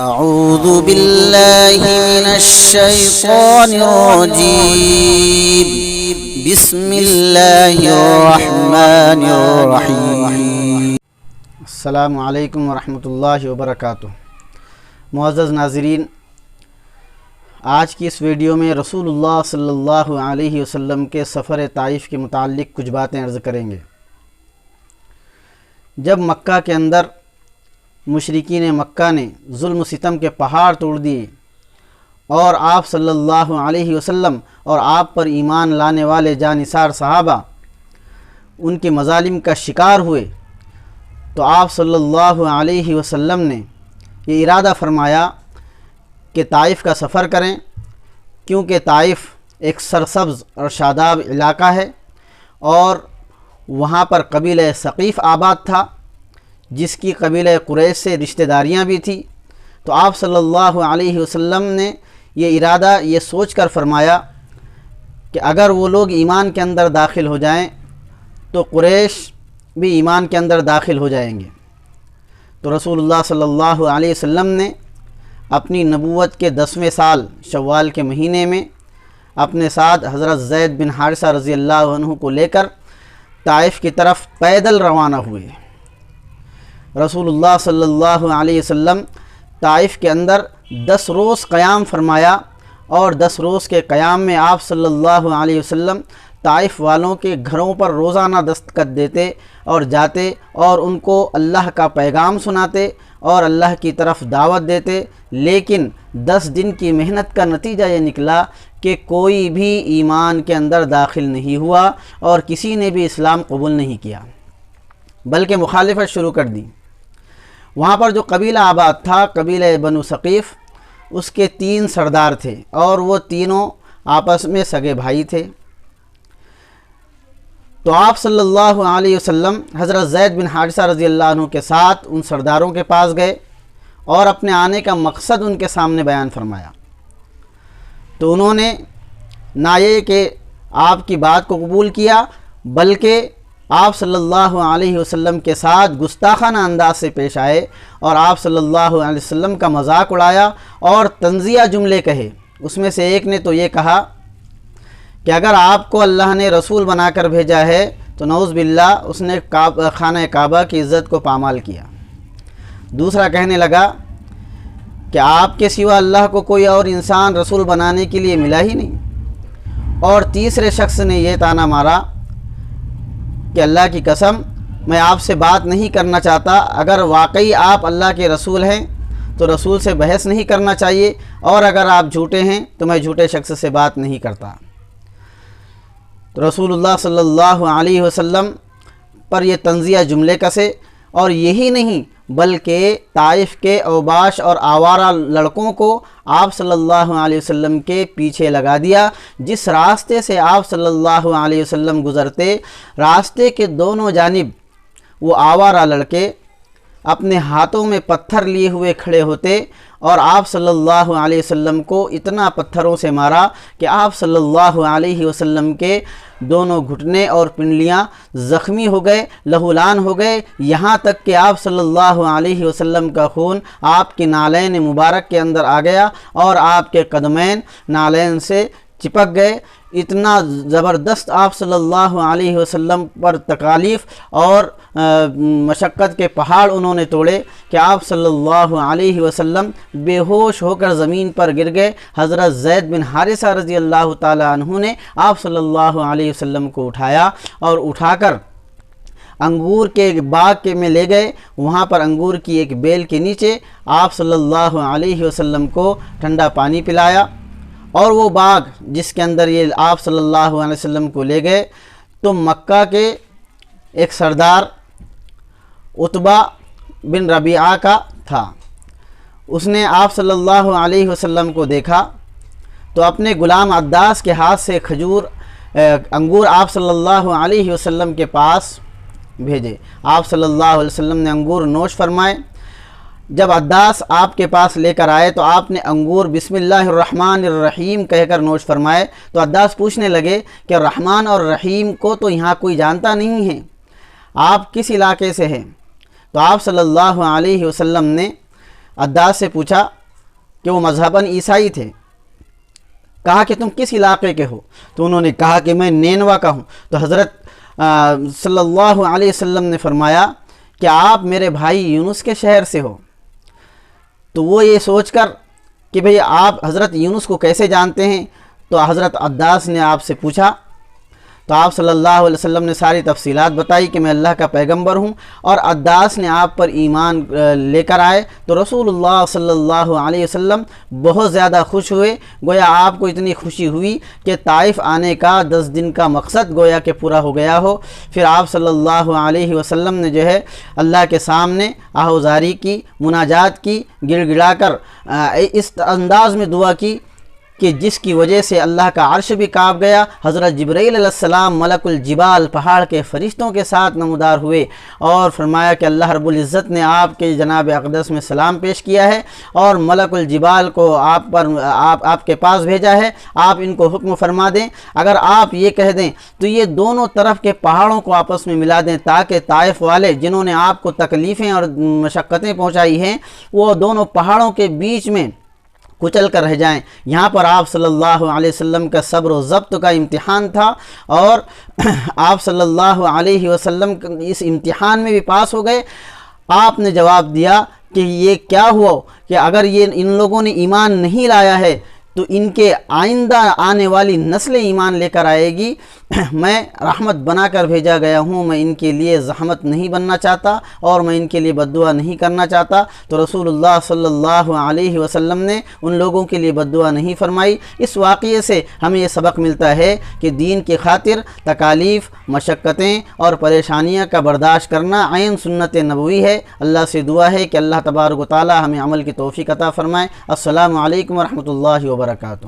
اعوذ باللہ من الشیطان الرجیم بسم اللہ الرحمن الرحیم۔ السلام علیکم ورحمۃ اللہ وبرکاتہ۔ معزز ناظرین، آج کی اس ویڈیو میں رسول اللہ صلی اللہ علیہ وسلم کے سفر طائف کے متعلق کچھ باتیں عرض کریں گے۔ جب مکہ کے اندر مشرکین مکہ نے ظلم و ستم کے پہاڑ توڑ دیے اور آپ صلی اللہ علیہ وسلم اور آپ پر ایمان لانے والے جانثار صحابہ ان کے مظالم کا شکار ہوئے، تو آپ صلی اللہ علیہ وسلم نے یہ ارادہ فرمایا کہ طائف کا سفر کریں، کیونکہ طائف ایک سرسبز اور شاداب علاقہ ہے اور وہاں پر قبیلہ ثقیف آباد تھا، جس کی قبیلہ قریش سے رشتہ داریاں بھی تھی۔ تو آپ صلی اللہ علیہ وسلم نے یہ ارادہ یہ سوچ کر فرمایا کہ اگر وہ لوگ ایمان کے اندر داخل ہو جائیں تو قریش بھی ایمان کے اندر داخل ہو جائیں گے۔ تو رسول اللہ صلی اللہ علیہ وسلم نے اپنی نبوت کے 10ویں سال شوال کے مہینے میں اپنے ساتھ حضرت زید بن حارثہ رضی اللہ عنہ کو لے کر طائف کی طرف پیدل روانہ ہوئے۔ رسول اللہ صلی اللہ علیہ وسلم طائف کے اندر 10 روز قیام فرمایا، اور 10 روز کے قیام میں آپ صلی اللہ علیہ وسلم طائف والوں کے گھروں پر روزانہ دستخط دیتے اور جاتے اور ان کو اللہ کا پیغام سناتے اور اللہ کی طرف دعوت دیتے، لیکن 10 دن کی محنت کا نتیجہ یہ نکلا کہ کوئی بھی ایمان کے اندر داخل نہیں ہوا اور کسی نے بھی اسلام قبول نہیں کیا، بلکہ مخالفت شروع کر دی۔ وہاں پر جو قبیلہ آباد تھا، قبیلہ بنو ثقیف، اس کے 3 سردار تھے اور وہ تینوں آپس میں سگے بھائی تھے۔ تو آپ صلی اللہ علیہ وسلم حضرت زید بن حارثہ رضی اللہ عنہ کے ساتھ ان سرداروں کے پاس گئے اور اپنے آنے کا مقصد ان کے سامنے بیان فرمایا۔ تو انہوں نے نہ یہ کہ آپ کی بات کو قبول کیا، بلکہ آپ صلی اللہ علیہ وسلم کے ساتھ گستاخانہ انداز سے پیش آئے اور آپ صلی اللہ علیہ وسلم کا مذاق اڑایا اور طنزیہ جملے کہے۔ اس میں سے ایک نے تو یہ کہا کہ اگر آپ کو اللہ نے رسول بنا کر بھیجا ہے تو نعوذ باللہ اس نے خانہ کعبہ کی عزت کو پامال کیا۔ دوسرا کہنے لگا کہ آپ کے سوا اللہ کو کوئی اور انسان رسول بنانے کے لیے ملا ہی نہیں۔ اور تیسرے شخص نے یہ طعنہ مارا کہ اللہ کی قسم میں آپ سے بات نہیں کرنا چاہتا، اگر واقعی آپ اللہ کے رسول ہیں تو رسول سے بحث نہیں کرنا چاہیے، اور اگر آپ جھوٹے ہیں تو میں جھوٹے شخص سے بات نہیں کرتا۔ تو رسول اللہ صلی اللہ علیہ وسلم پر یہ طنزیہ جملے کسے، اور یہی نہیں بلکہ طائف کے اوباش اور آوارہ لڑکوں کو آپ صلی اللہ علیہ وسلم کے پیچھے لگا دیا۔ جس راستے سے آپ صلی اللہ علیہ وسلم گزرتے، راستے کے دونوں جانب وہ آوارہ لڑکے اپنے ہاتھوں میں پتھر لیے ہوئے کھڑے ہوتے اور آپ صلی اللہ علیہ وسلم کو اتنا پتھروں سے مارا کہ آپ صلی اللہ علیہ وسلم کے دونوں گھٹنے اور پنڈلیاں زخمی ہو گئے، لہولان ہو گئے، یہاں تک کہ آپ صلی اللہ علیہ وسلم کا خون آپ کے نالین مبارک کے اندر آ گیا اور آپ کے قدمین نالین سے چپک گئے۔ اتنا زبردست آپ صلی اللہ علیہ وسلم پر تکالیف اور مشقت کے پہاڑ انہوں نے توڑے کہ آپ صلی اللہ علیہ وسلم بے ہوش ہو کر زمین پر گر گئے۔ حضرت زید بن حارثہ رضی اللہ تعالی عنہ نے آپ صلی اللہ علیہ وسلم کو اٹھایا اور اٹھا کر انگور کے باغ میں لے گئے۔ وہاں پر انگور کی ایک بیل کے نیچے آپ صلی اللہ علیہ وسلم کو ٹھنڈا پانی پلایا، اور وہ باغ جس کے اندر یہ آپ صلی اللہ علیہ وسلم کو لے گئے تو مکہ کے ایک سردار عتبہ بن ربیعہ کا تھا۔ اس نے آپ صلی اللہ علیہ وسلم کو دیکھا تو اپنے غلام عداس کے ہاتھ سے انگور آپ صلی اللہ علیہ وسلم کے پاس بھیجے۔ آپ صلی اللہ علیہ وسلم نے انگور نوش فرمائے۔ جب عداس آپ کے پاس لے کر آئے تو آپ نے انگور بسم اللہ الرحمن الرحیم کہہ کر نوش فرمائے۔ تو عداس پوچھنے لگے کہ رحمان اور رحیم کو تو یہاں کوئی جانتا نہیں ہے، آپ کس علاقے سے ہیں؟ تو آپ صلی اللہ علیہ وسلم نے عداس سے پوچھا کہ وہ مذہباً عیسائی تھے، کہا کہ تم کس علاقے کے ہو؟ تو انہوں نے کہا کہ میں نینوا کا ہوں۔ تو حضرت صلی اللہ علیہ وسلم نے فرمایا کہ آپ میرے بھائی یونس کے شہر سے ہو۔ تو وہ یہ سوچ کر کہ بھئی آپ حضرت یونس کو کیسے جانتے ہیں، تو حضرت عداس نے آپ سے پوچھا، تو آپ صلی اللہ علیہ وسلم نے ساری تفصیلات بتائی کہ میں اللہ کا پیغمبر ہوں، اور عداس نے آپ پر ایمان لے کر آئے تو رسول اللہ صلی اللہ علیہ وسلم بہت زیادہ خوش ہوئے، گویا آپ کو اتنی خوشی ہوئی کہ طائف آنے کا 10 دن کا مقصد گویا کہ پورا ہو گیا ہو۔ پھر آپ صلی اللہ علیہ وسلم نے جو ہے اللہ کے سامنے آہوزاری کی، مناجات کی، گڑ گڑا کر اس انداز میں دعا کی کہ جس کی وجہ سے اللہ کا عرش بھی کانپ گیا۔ حضرت جبرائیل علیہ السلام ملک الجبال پہاڑ کے فرشتوں کے ساتھ نمودار ہوئے اور فرمایا کہ اللہ رب العزت نے آپ کے جناب اقدس میں سلام پیش کیا ہے اور ملک الجبال کو آپ کے پاس بھیجا ہے، آپ ان کو حکم فرما دیں، اگر آپ یہ کہہ دیں تو یہ دونوں طرف کے پہاڑوں کو آپس میں ملا دیں تاکہ طائف والے جنہوں نے آپ کو تکلیفیں اور مشقتیں پہنچائی ہیں وہ دونوں پہاڑوں کے بیچ میں کچل کر رہ جائیں۔ یہاں پر آپ صلی اللہ علیہ وسلم کا صبر و ضبط کا امتحان تھا اور آپ صلی اللہ علیہ وسلم اس امتحان میں بھی پاس ہو گئے۔ آپ نے جواب دیا کہ یہ کیا ہوا کہ اگر ان لوگوں نے ایمان نہیں لایا ہے تو ان کے آئندہ آنے والی نسل ایمان لے کر آئے گی، میں رحمت بنا کر بھیجا گیا ہوں، میں ان کے لیے زحمت نہیں بننا چاہتا اور میں ان کے لیے بد دعا نہیں کرنا چاہتا۔ تو رسول اللہ صلی اللہ علیہ وسلم نے ان لوگوں کے لیے بد دعا نہیں فرمائی۔ اس واقعے سے ہمیں یہ سبق ملتا ہے کہ دین کی خاطر تکالیف، مشقتیں اور پریشانیاں کا برداشت کرنا عین سنت نبوی ہے۔ اللہ سے دعا ہے کہ اللہ تبارک و تعالی ہمیں عمل کی توفیق عطا فرمائے۔ السلام علیکم ورحمۃ اللہ وبرکاتہ۔